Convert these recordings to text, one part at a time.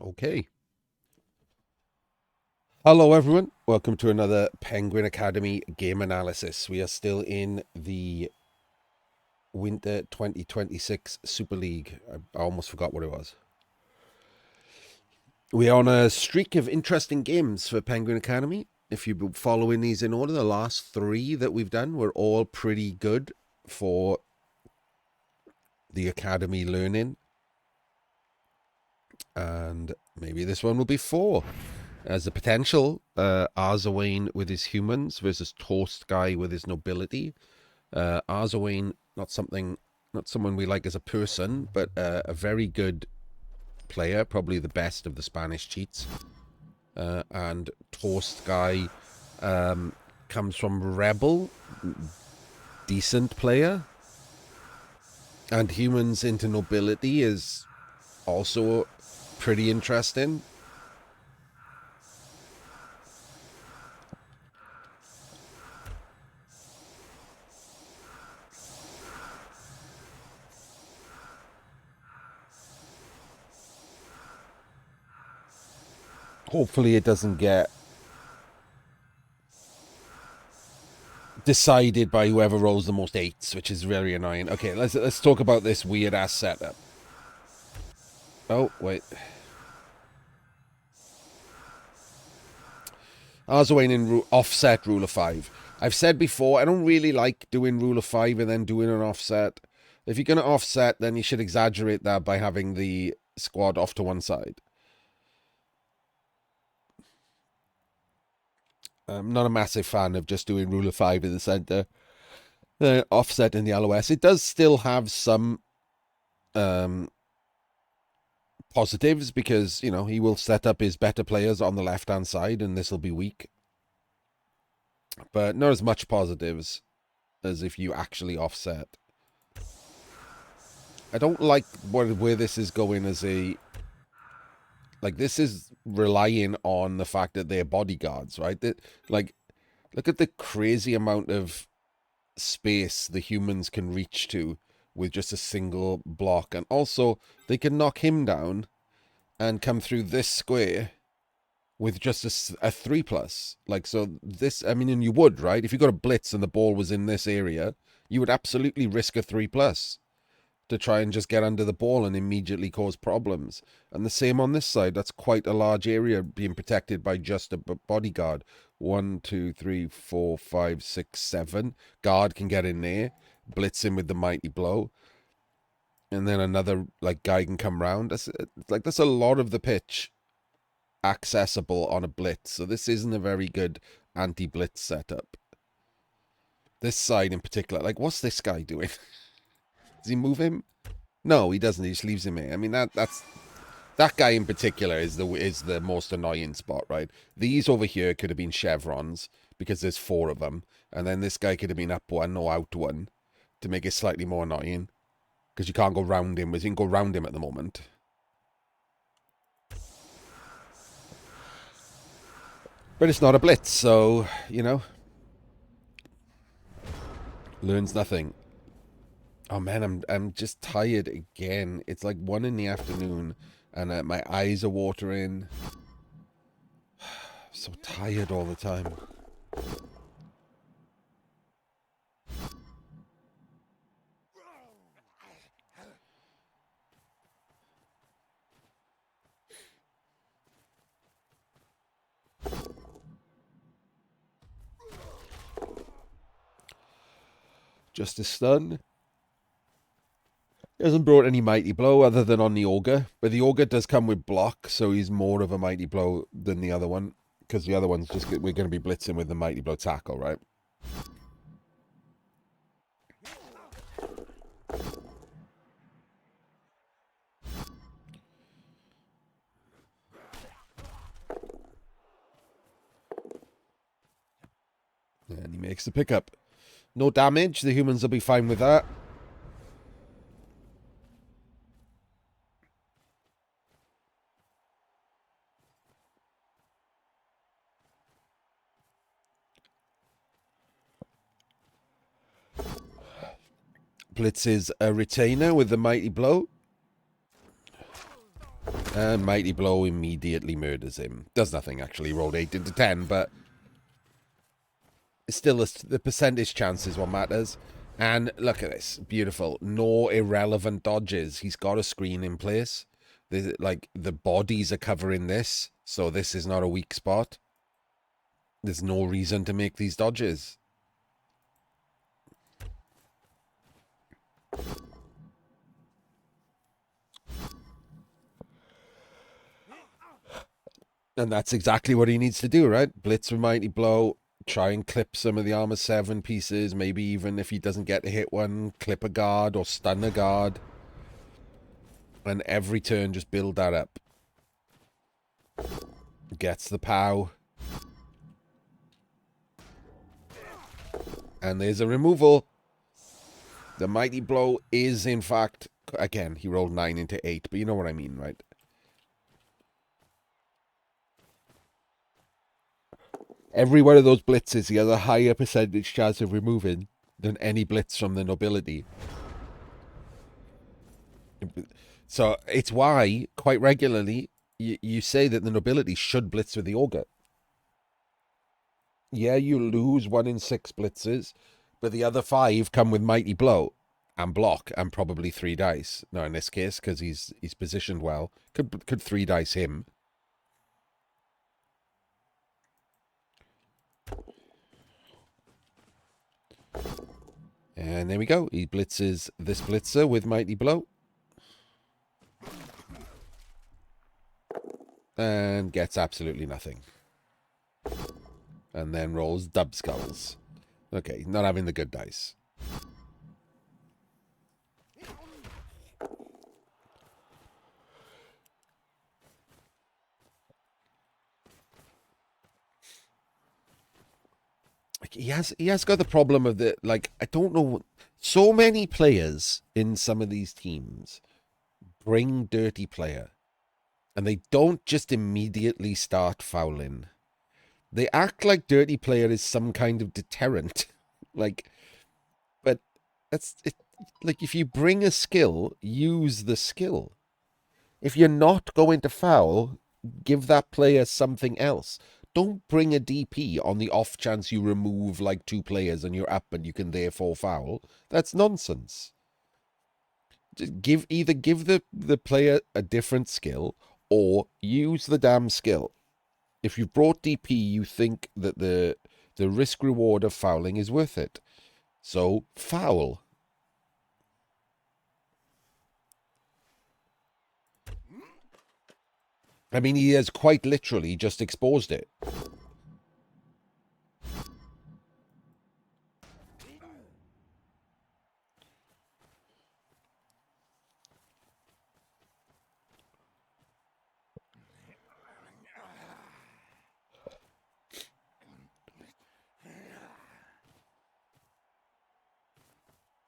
Okay. Hello, everyone. Welcome to another Penguin Academy game analysis. We are still in the Winter 2026 Super League. I almost forgot what it was. We are on a streak of interesting games for Penguin Academy. If you've been following these in order, the last three that we've done were all pretty good for the Academy learning. And maybe this one will be four. As the potential, Arzowane with his humans versus Toastguy with his nobility. Arzowane, not someone we like as a person, but a very good player, probably the best of the Spanish cheats. And Toastguy comes from Rebel, decent player. And humans into nobility is also pretty interesting. Hopefully it doesn't get decided by whoever rolls the most eights, which is very annoying. Okay, let's talk about this weird ass setup. Oh wait, Arzowane in offset rule of five. I've said before I don't really like doing rule of five and then doing an offset. If you're gonna offset, then you should exaggerate that by having the squad off to one side. I'm not a massive fan of just doing rule of five in the center. Offset in the LOS. It does still have some um, positives because, you know, he will set up his better players on the left-hand side and this will be weak. But not as much positives as if you actually offset. I don't like where this is going as a... Like, this is relying on the fact that they're bodyguards, right? Like, look at the crazy amount of space the humans can reach to with just a single block. And also, they can knock him down and come through this square with just a 3+. Like, so this, I mean, and you would, right? If you got a blitz and the ball was in this area, you would absolutely risk a 3+ to try and just get under the ball and immediately cause problems. And the same on this side. That's quite a large area being protected by just a bodyguard. 1, 2, 3, 4, 5, 6, 7. Guard can get in there, blitz him with the mighty blow. And then another like guy can come round. That's a lot of the pitch accessible on a blitz. So this isn't a very good anti-blitz setup. This side in particular, like, what's this guy doing? Does he move him? No, he doesn't. He just leaves him here. I mean, that guy in particular is the most annoying spot, right? These over here could have been chevrons because there's 4 of them, and then this guy could have been up one or out one to make it slightly more annoying because you can't go round him. You can go round him at the moment. But it's not a blitz, so, you know, learns nothing. Oh man, I'm just tired again. It's like 1 in the afternoon, and my eyes are watering. So tired all the time. Just a stun. He hasn't brought any mighty blow other than on the ogre, but the ogre does come with block, so he's more of a mighty blow than the other one, because the other one's just we're going to be blitzing with the mighty blow tackle, right? And he makes the pickup. No damage. The humans will be fine with that. Blitzes a retainer with the mighty blow. And Mighty Blow immediately murders him. Does nothing, actually. Rolled 8 into 10, but still the percentage chance is what matters. And look at this. Beautiful. No irrelevant dodges. He's got a screen in place. Like, the bodies are covering this, so this is not a weak spot. There's no reason to make these dodges. And that's exactly what he needs to do, right? Blitz with Mighty Blow, try and clip some of the Armor 7 pieces, maybe even if he doesn't get to hit one, clip a guard or stun a guard. And every turn, just build that up. Gets the POW. And there's a removal. The Mighty Blow is, in fact, again, he rolled 9 into 8, but you know what I mean, right? Every one of those blitzes, he has a higher percentage chance of removing than any blitz from the nobility. So it's why, quite regularly, you say that the nobility should blitz with the Ogre. Yeah, you lose 1 in 6 blitzes, but the other 5 come with Mighty Blow and block and probably 3 dice. No, in this case, because he's positioned well. Could 3 dice him. And there we go. He blitzes this blitzer with Mighty Blow. And gets absolutely nothing. And then rolls dub skulls. Okay, not having the good dice. He has got the problem of the, like, I don't know, so many players in some of these teams bring dirty player and they don't just immediately start fouling. They act like dirty player is some kind of deterrent. Like, but that's it. Like, if you bring a skill, use the skill. If you're not going to foul, give that player something else. Don't bring a DP on the off chance you remove like 2 players and you're up and you can therefore foul. That's nonsense. Just either give the player a different skill or use the damn skill. If you've brought DP, you think that the risk reward of fouling is worth it. So foul. I mean, he has quite literally just exposed it.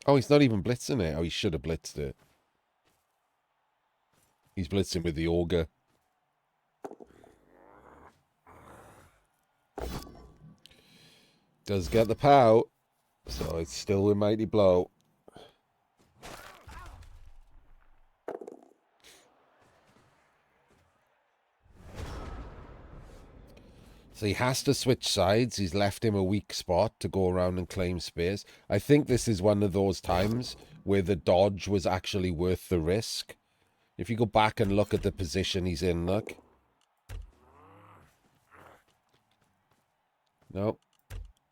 Oh, he's not even blitzing it. Oh, he should have blitzed it. He's blitzing with the Augur. Does get the POW, so it's still with Mighty Blow. So he has to switch sides. He's left him a weak spot to go around and claim space. I think this is one of those times where the dodge was actually worth the risk. If you go back and look at the position he's in, look. Nope.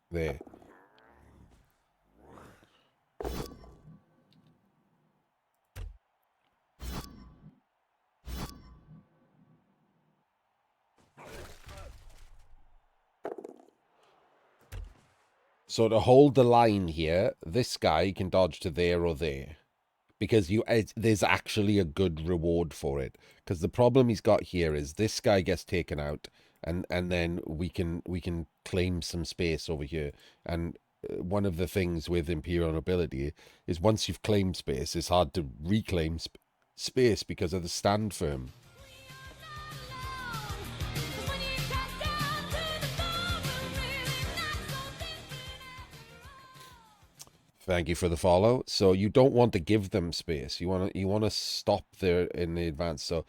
There. So to hold the line here, this guy can dodge to there or there. Because there's actually a good reward for it. Because the problem he's got here is this guy gets taken out, and then we can claim some space over here. And one of the things with Imperial Nobility is once you've claimed space, it's hard to reclaim space because of the stand firm. Thank you for the follow. So you don't want to give them space. You want to stop there in the advance. So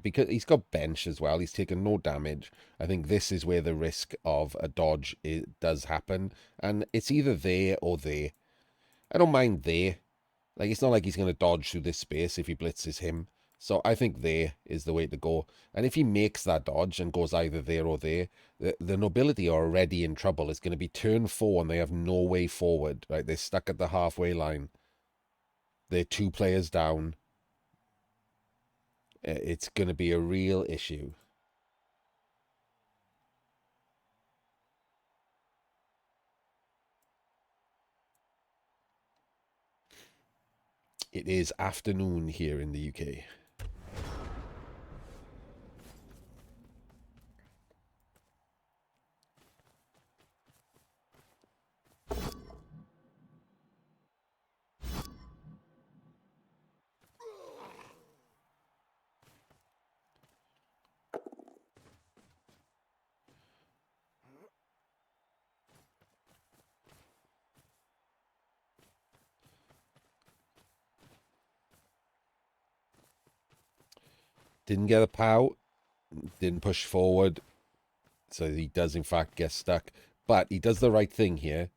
because he's got bench as well. He's taken no damage. I think this is where the risk of a dodge does happen, and it's either there or there. I don't mind there. Like, it's not like he's going to dodge through this space if he blitzes him. So I think there is the way to go. And if he makes that dodge and goes either there or there, the nobility are already in trouble. It's going to be turn 4 and they have no way forward. Right? They're stuck at the halfway line. They're 2 players down. It's going to be a real issue. It is afternoon here in the UK. Didn't get a pow. Didn't push forward. So he does, in fact, get stuck. But he does the right thing here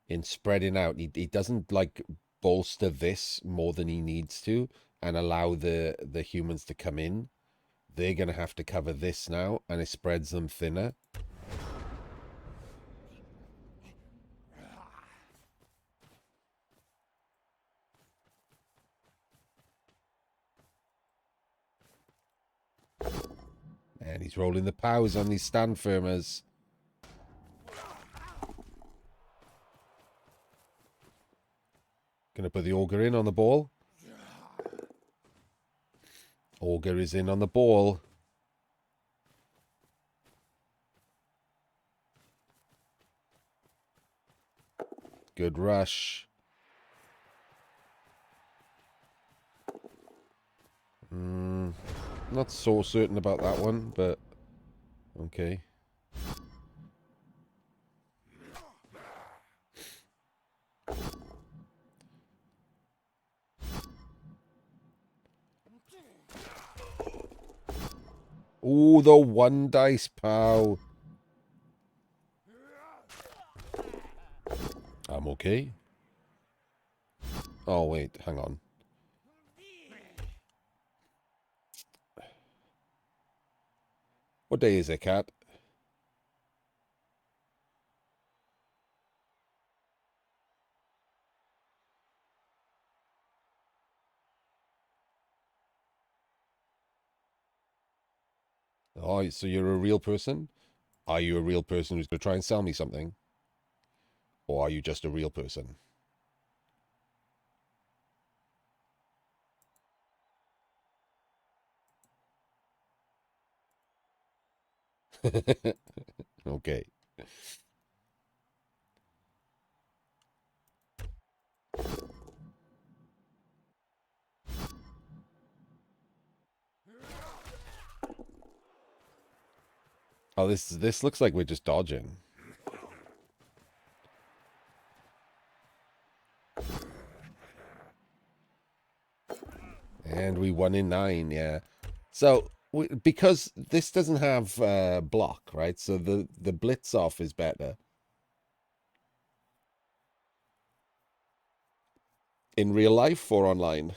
in spreading out. He doesn't, like, bolster this more than he needs to and allow the humans to come in. They're going to have to cover this now, and it spreads them thinner. And he's rolling the pows on these stand firmers. Gonna put the auger in on the ball. Auger is in on the ball. Good rush. Not so certain about that one, but okay. Ooh, the 1 dice pow. I'm okay. Oh, wait, hang on. What day is it, Cat? Oh, so you're a real person? Are you a real person who's going to try and sell me something? Or are you just a real person? Okay. Oh, this looks like we're just dodging. And we won in 9, yeah. So, because this doesn't have block, right? So the blitz off is better. In real life or online?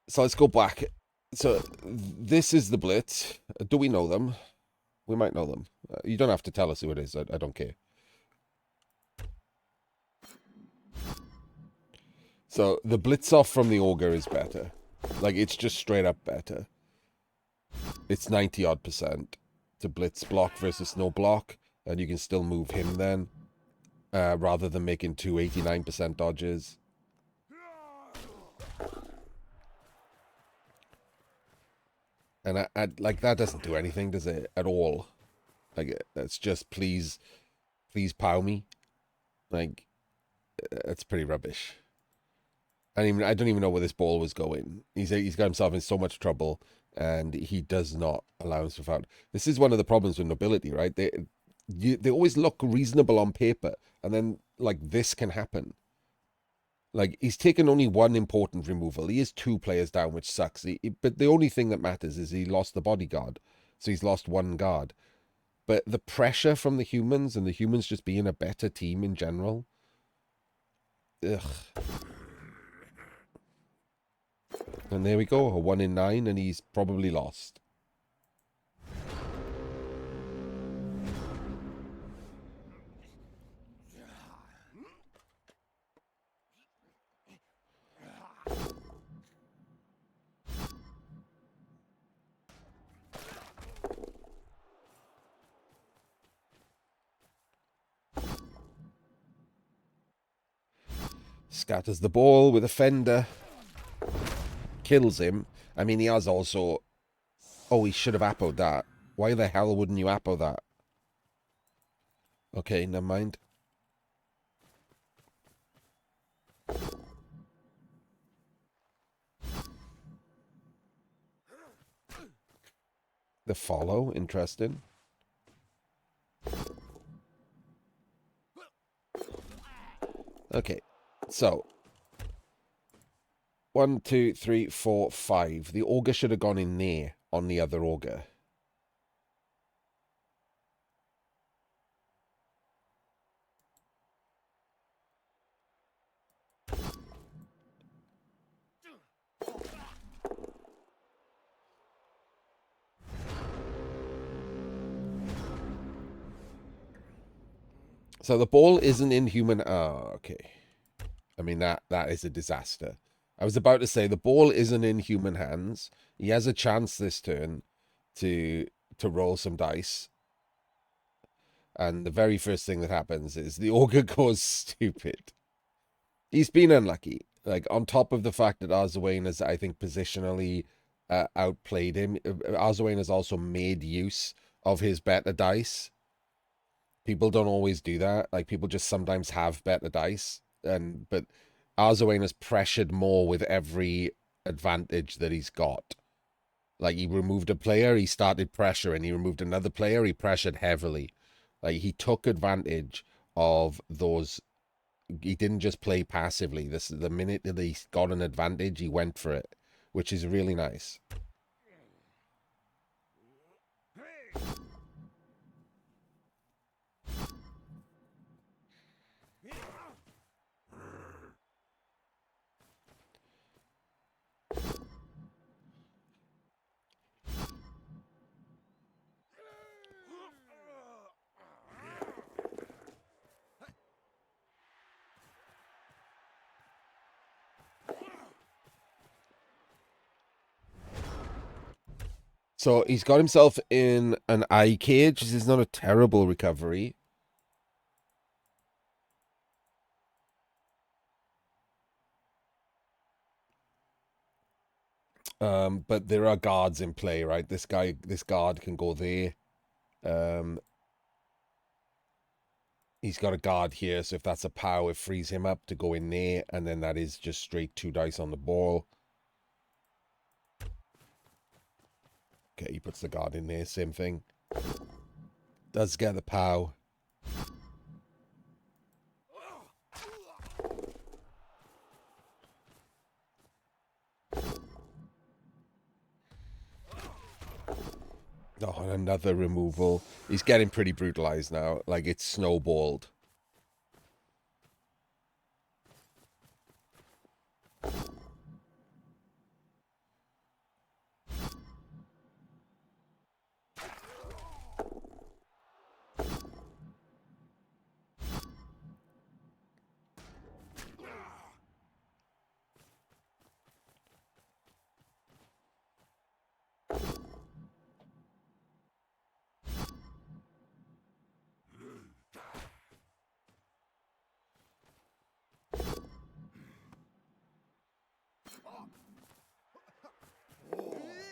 So let's go back. So this is the blitz. Do we know them? We might know them. You don't have to tell us who it is. I don't care. So the blitz off from the auger is better. Like, it's just straight up better. It's 90 odd percent to blitz block versus no block, and you can still move him then, rather than making 289% dodges. And I like, that doesn't do anything, does it? At all. Like, it's just please pow me. Like, it's pretty rubbish. I don't even know where this ball was going. He's got himself in so much trouble, and he does not allow himself out. This is one of the problems with nobility, right? They always look reasonable on paper, and then like this can happen. Like he's taken only one important removal. He is 2 players down, which sucks. But the only thing that matters is he lost the bodyguard, so he's lost 1 guard. But the pressure from the humans and the humans just being a better team in general. Ugh. And there we go, a 1 in 9, and he's probably lost. Scatters the ball with a fender. Kills him. I mean, he has also... Oh, he should have appoed that. Why the hell wouldn't you appo that? Okay, never mind. The follow, interesting. Okay, so 1, 2, 3, 4, 5. The auger should have gone in there on the other auger. So the ball isn't in human... Oh, okay. I mean, that is a disaster. I was about to say, the ball isn't in human hands. He has a chance this turn to roll some dice. And the very first thing that happens is the auger goes stupid. He's been unlucky. Like, on top of the fact that Arzowane has, I think, positionally outplayed him, Arzowane has also made use of his better dice. People don't always do that. Like, people just sometimes have better dice. But Arzowane has pressured more with every advantage that he's got. Like, he removed a player, he started pressuring. He removed another player, he pressured heavily. Like, he took advantage of those. He didn't just play passively. This is the minute that he got an advantage, he went for it, which is really nice. So he's got himself in an eye cage. This is not a terrible recovery. But there are guards in play, right? This guard can go there. He's got a guard here, so if that's a power, it frees him up to go in there, and then that is just straight 2 dice on the ball. Okay, he puts the guard in there, same thing. Does get the pow. Oh, and another removal. He's getting pretty brutalized now. Like, it's snowballed.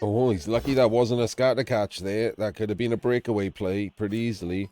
Oh, he's lucky that wasn't a scatter catch there. That could have been a breakaway play pretty easily.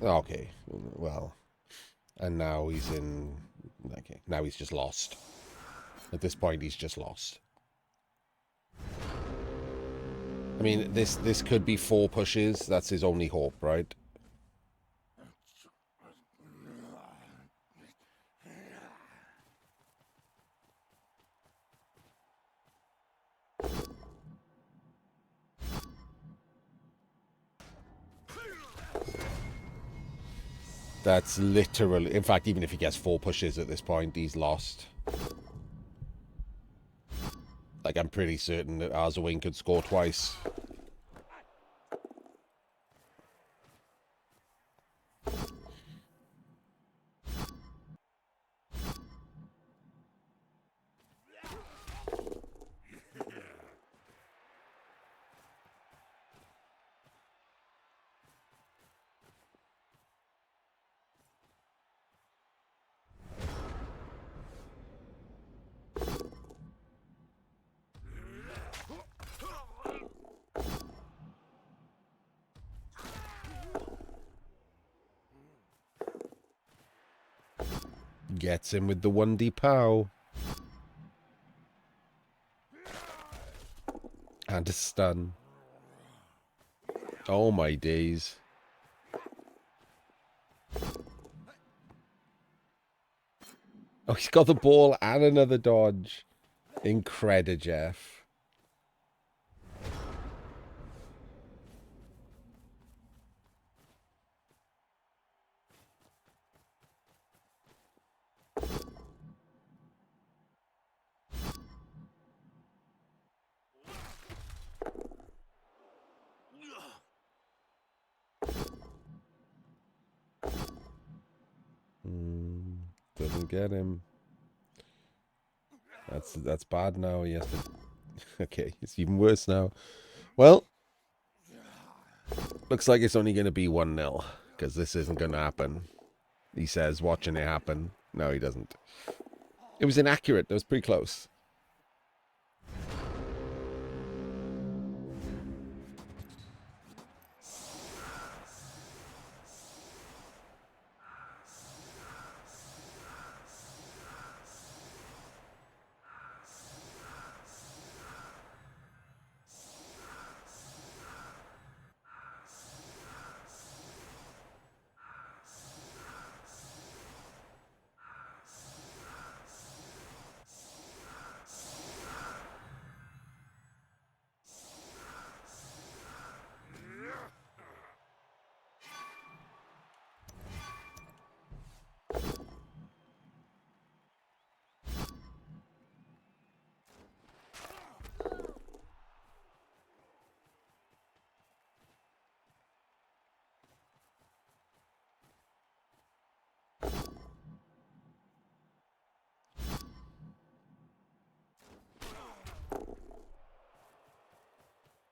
Okay, well, and now he's in. Okay, now he's just lost. At this point, he's just lost. I mean, this could be 4 pushes. That's his only hope, right? That's literally... In fact, even if he gets 4 pushes at this point, he's lost. Like, I'm pretty certain that Arzowane could score twice. Gets him with the 1D pow. And a stun. Oh my days. Oh, he's got the ball and another dodge. Incredible, Jeff. Doesn't get him. That's bad now. He has to... Okay, it's even worse now. Well, looks like it's only going to be 1-0, because this isn't going to happen. He says, watching it happen. No, he doesn't. It was inaccurate. That was pretty close.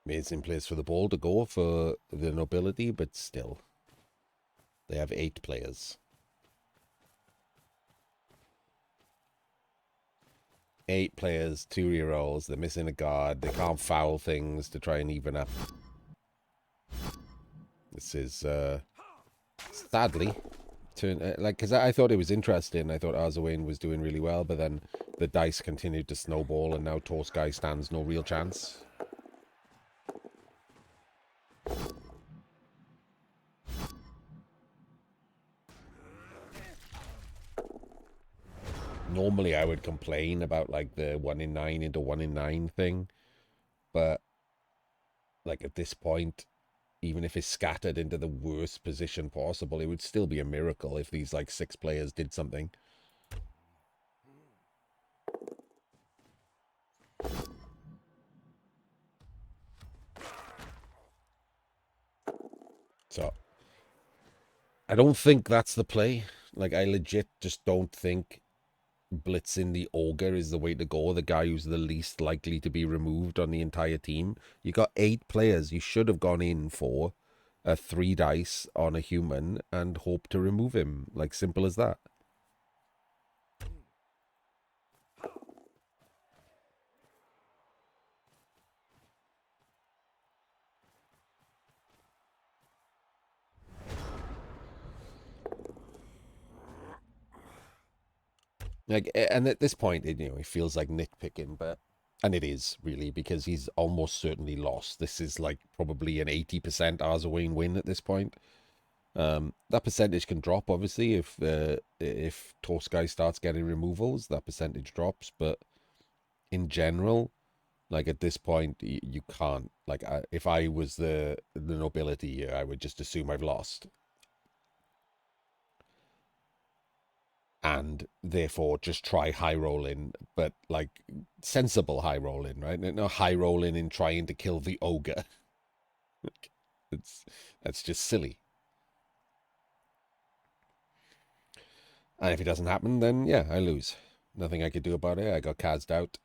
Amazing place for the ball to go for the nobility, but still. They have 8 players. 8 players, 2 rerolls. They're missing a guard. They can't foul things to try and even up. This is, sadly, because I thought it was interesting. I thought Arzowane was doing really well, but then the dice continued to snowball, and now Toastguy stands no real chance. Normally I would complain about like the 1 in 9 into 1 in 9 thing, but like at this point, even if it's scattered into the worst position possible, it would still be a miracle if these like 6 players did something. So I don't think that's the play. Like, I legit just don't think blitzing the ogre is the way to go. The guy who's the least likely to be removed on the entire team. You got 8 players. You should have gone in for a 3 dice on a human and hope to remove him. Like, simple as that. Like, and at this point, it feels like nitpicking, and it is really because he's almost certainly lost. This is like probably an 80% Arzowane win at this point. That percentage can drop obviously if Toastguy starts getting removals. That percentage drops, but in general, like at this point, you can't. Like, if I was the nobility here, I would just assume I've lost, and therefore just try high rolling, but like sensible high rolling, right? No high rolling in trying to kill the ogre. it's that's just silly. And if it doesn't happen, then yeah, I lose. Nothing I could do about it. I got cast out.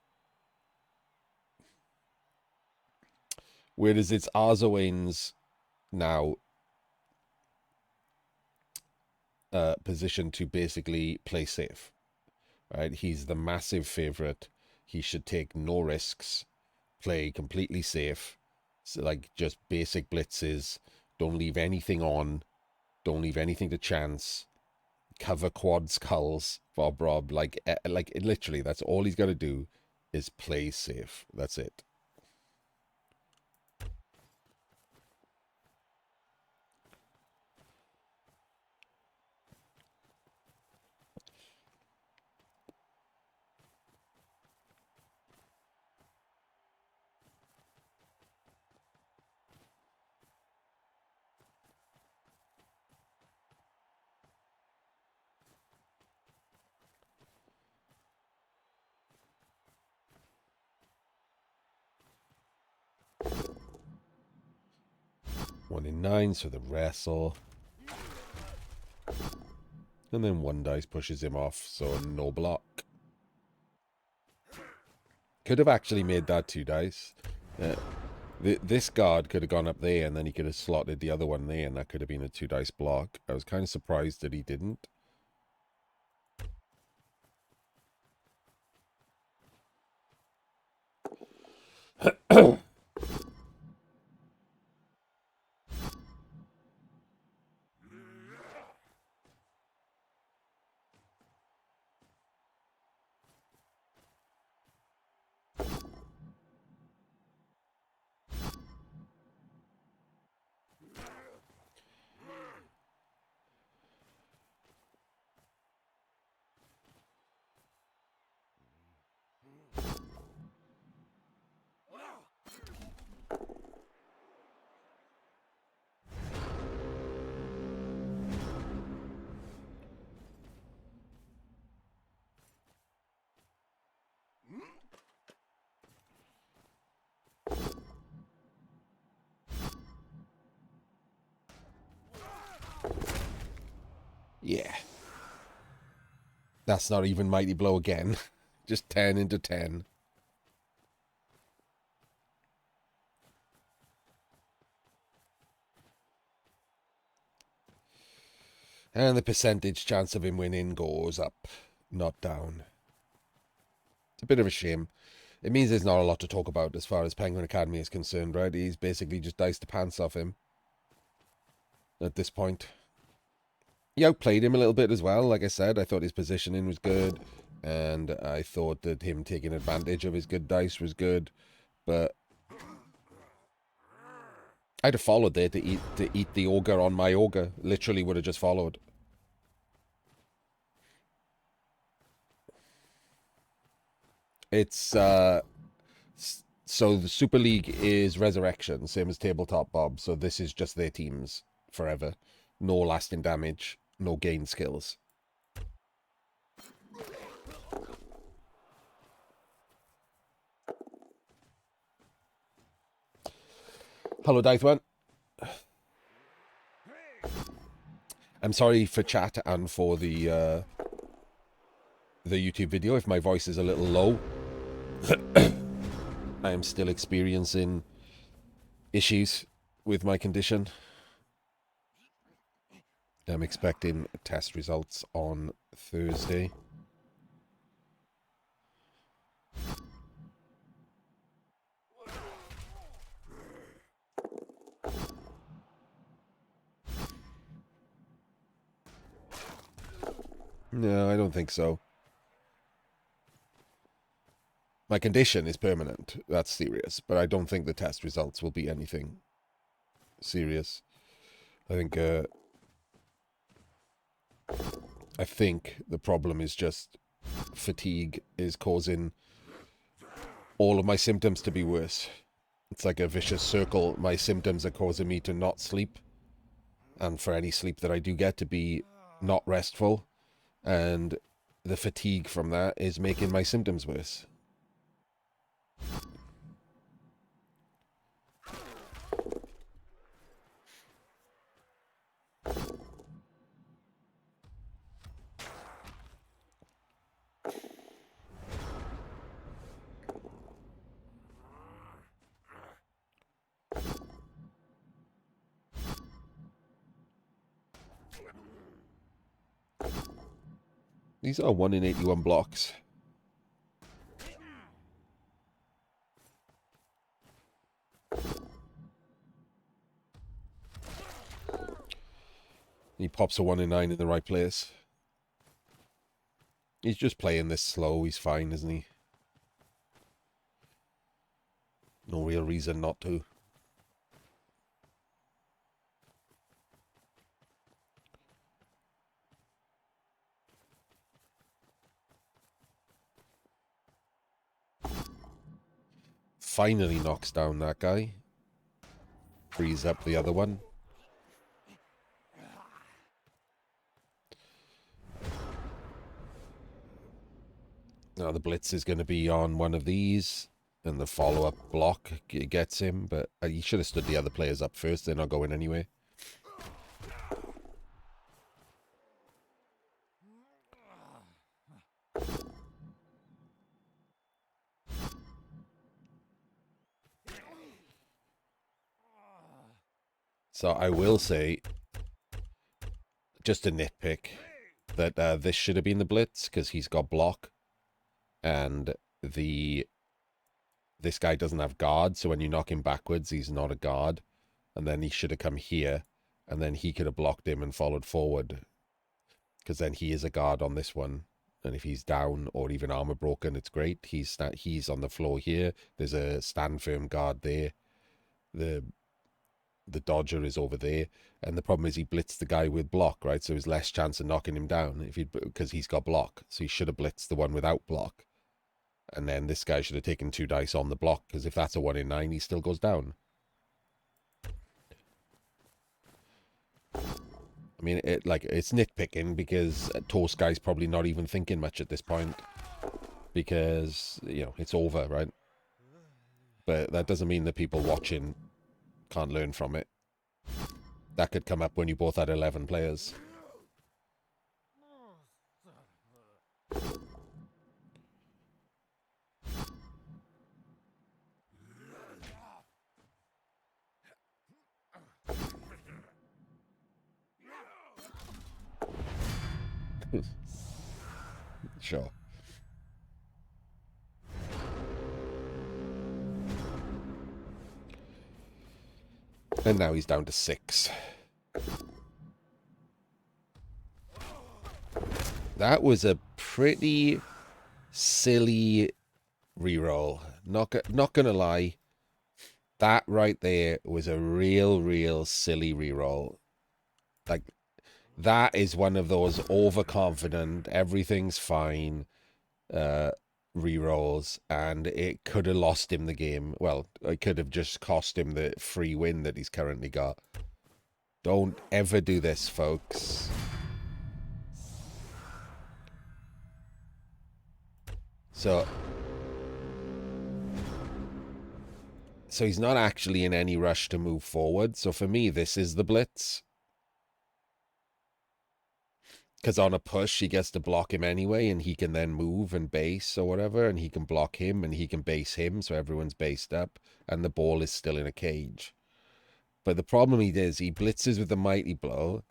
Whereas it's Arzowane's now position to basically play safe, right? He's the massive favorite. He should take no risks, play completely safe. So like just basic blitzes. Don't leave anything on. Don't leave anything to chance. Cover quad skulls for Rob. Like literally, that's all he's got to do is play safe. That's it. One in nine, so the wrestle. And then one dice pushes him off, so no block. Could have actually made that two dice. This guard could have gone up there, and then he could have slotted the other one there, and that could have been a two dice block. I was kind of surprised that he didn't. Yeah. That's not even Mighty Blow again. Just 10 into 10. And the percentage chance of him winning goes up, not down. It's a bit of a shame. It means there's not a lot to talk about as far as Penguin Academy is concerned, right? He's basically just diced the pants off him at this point. He outplayed him a little bit as well. Like I said, I thought his positioning was good, and I thought that him taking advantage of his good dice was good, but I'd have followed there to eat the ogre on my ogre. Literally would have just followed. It's so the Super League is Resurrection, same as Tabletop Bob. So this is just their teams forever. No lasting damage, no gain skills. Hello, Dythwan. I'm sorry for chat and for the YouTube video if my voice is a little low. I am still experiencing issues with my condition. I'm expecting test results on Thursday. No, I don't think so. My condition is permanent. That's serious. But I don't think the test results will be anything serious. I think the problem is just fatigue is causing all of my symptoms to be worse. It's like a vicious circle. My symptoms are causing me to not sleep, and for any sleep that I do get to be not restful, and the fatigue from that is making my symptoms worse. These are 1 in 81 blocks. He pops a 1 in 9 in the right place. He's just playing this slow. He's fine, isn't he? No real reason not to. Finally knocks down that guy. Frees up the other one. Now the blitz is going to be on one of these, and the follow-up block gets him, but he should have stood the other players up first. They're not going anyway. So I will say, just a nitpick, that this should have been the blitz, because he's got block, and this guy doesn't have guard, so when you knock him backwards, he's not a guard, and then he should have come here, and then he could have blocked him and followed forward, because then he is a guard on this one, and if he's down or even armor broken, it's great. He's on the floor here. There's a stand firm guard there. The dodger is over there, and the problem is he blitzed the guy with block, right? So there's less chance of knocking him down because he's got block. So he should have blitzed the one without block, and then this guy should have taken 2 dice on the block, because if that's a 1 in 9, he still goes down. I mean, it's nitpicking, because Toastguy's probably not even thinking much at this point, because it's over, right? But that doesn't mean that people watching can't learn from it. That could come up when you both had 11 players. Sure. And now he's down to 6. That was a pretty silly reroll. Not gonna lie. That right there was a real silly reroll. Like, that is one of those overconfident, everything's fine rerolls, and it could have lost him the game. Well, it could have just cost him the free win that he's currently got. Don't ever do this, folks. So he's not actually in any rush to move forward. So for me, this is the blitz. Because on a push, he gets to block him anyway, and he can then move and base or whatever, and he can block him, and he can base him, so everyone's based up, and the ball is still in a cage. But the problem he blitzes with the mighty blow,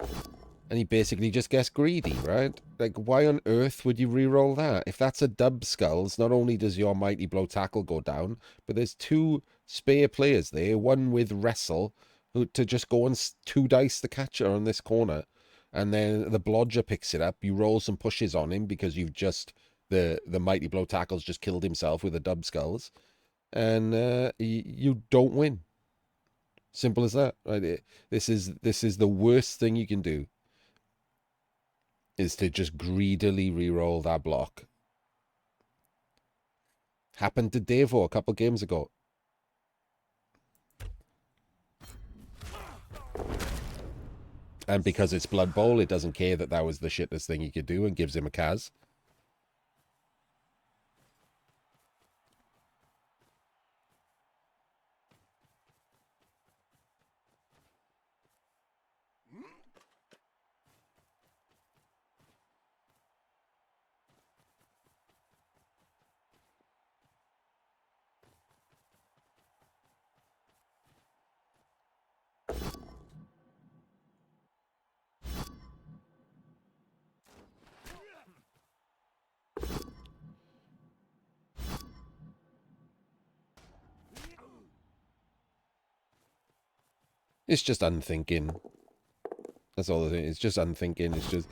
and he basically just gets greedy, right? Like, why on earth would you re-roll that? If that's a dub skulls, not only does your mighty blow tackle go down, but there's 2 spare players there, one with wrestle, to just go and 2 dice the catcher on this corner. And then the blodger picks it up. You roll some pushes on him because you've just the Mighty Blow tackles just killed himself with the dub skulls, and you don't win. Simple as that, right? This is the worst thing you can do, is to just greedily re-roll that block. Happened to Devo a couple games ago. And because it's Blood Bowl, it doesn't care that that was the shittest thing he could do and gives him a Kaz. It's just unthinking. That's all it is. It's just unthinking. It's just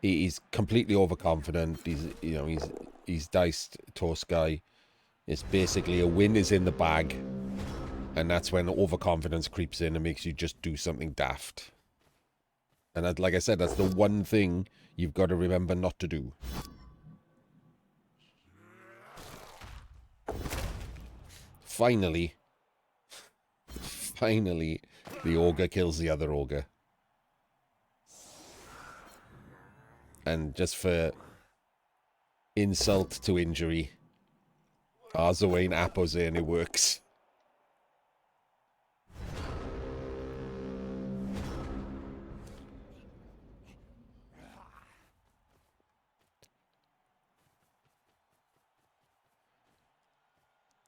he's completely overconfident. He's diced Toastguy. It's basically a win is in the bag, and that's when overconfidence creeps in and makes you just do something daft. And that, like I said, that's the one thing you've got to remember not to do. Finally, the ogre kills the other ogre. And just for insult to injury, Arzowane appos and it works.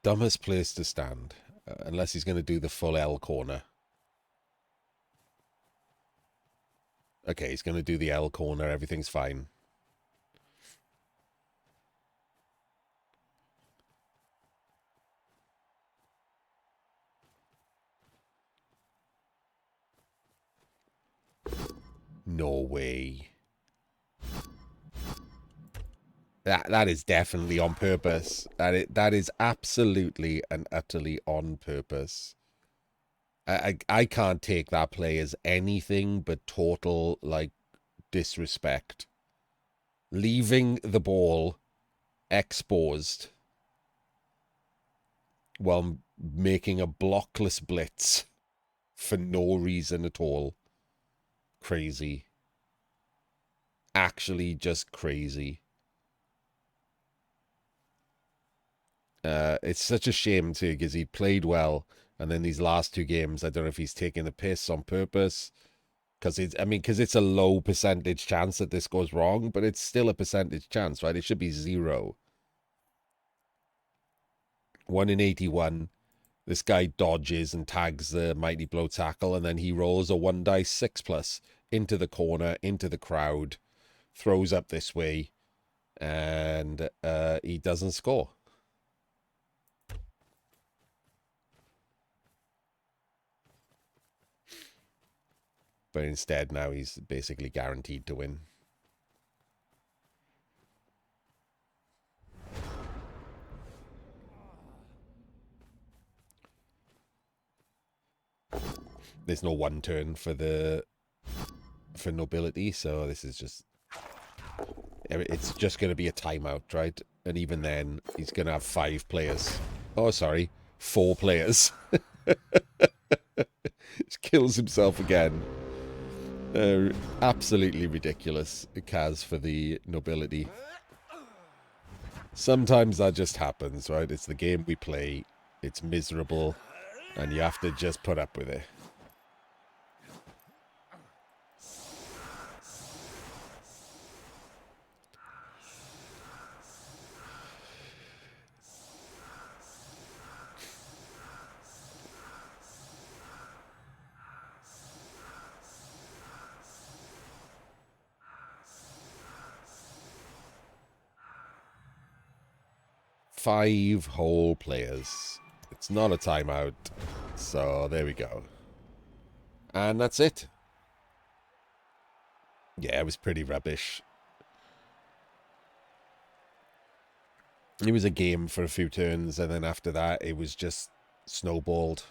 Dumbest place to stand, unless he's going to do the full L corner. Okay, he's going to do the L corner, everything's fine. No way. That is definitely on purpose. That is absolutely and utterly on purpose. I can't take that play as anything but total, like, disrespect. Leaving the ball exposed while making a blockless blitz for no reason at all. Crazy. Actually just crazy. It's such a shame too, because he played well, and then these last two games, I don't know if he's taking the piss on purpose, because it's a low percentage chance that this goes wrong, but it's still a percentage chance, right? It should be 0. 1 in 81. This guy dodges and tags the Mighty Blow tackle, and then he rolls a 1 dice 6+ into the corner, into the crowd, throws up this way, and he doesn't score. But instead, now he's basically guaranteed to win. There's no one turn for nobility, so this is just... It's just going to be a timeout, right? And even then, he's going to have 5 players. Oh, sorry. 4 players. Just kills himself again. Absolutely ridiculous. Kaz for the nobility. Sometimes that just happens, right? It's the game we play. It's miserable. And you have to just put up with it. Five whole players. It's not a timeout. So there we go. And that's it. Yeah, it was pretty rubbish. It was a game for a few turns, and then after that, it was just snowballed.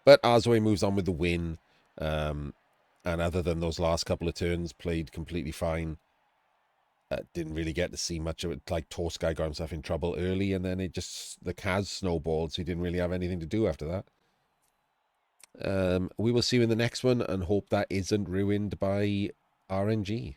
But Arzowane moves on with the win. Um, and other than those last couple of turns, played completely fine. Didn't really get to see much of it. Like Toastguy got himself in trouble early, and then the Kaz snowballed, so he didn't really have anything to do after that. We will see you in the next one, and hope that isn't ruined by RNG.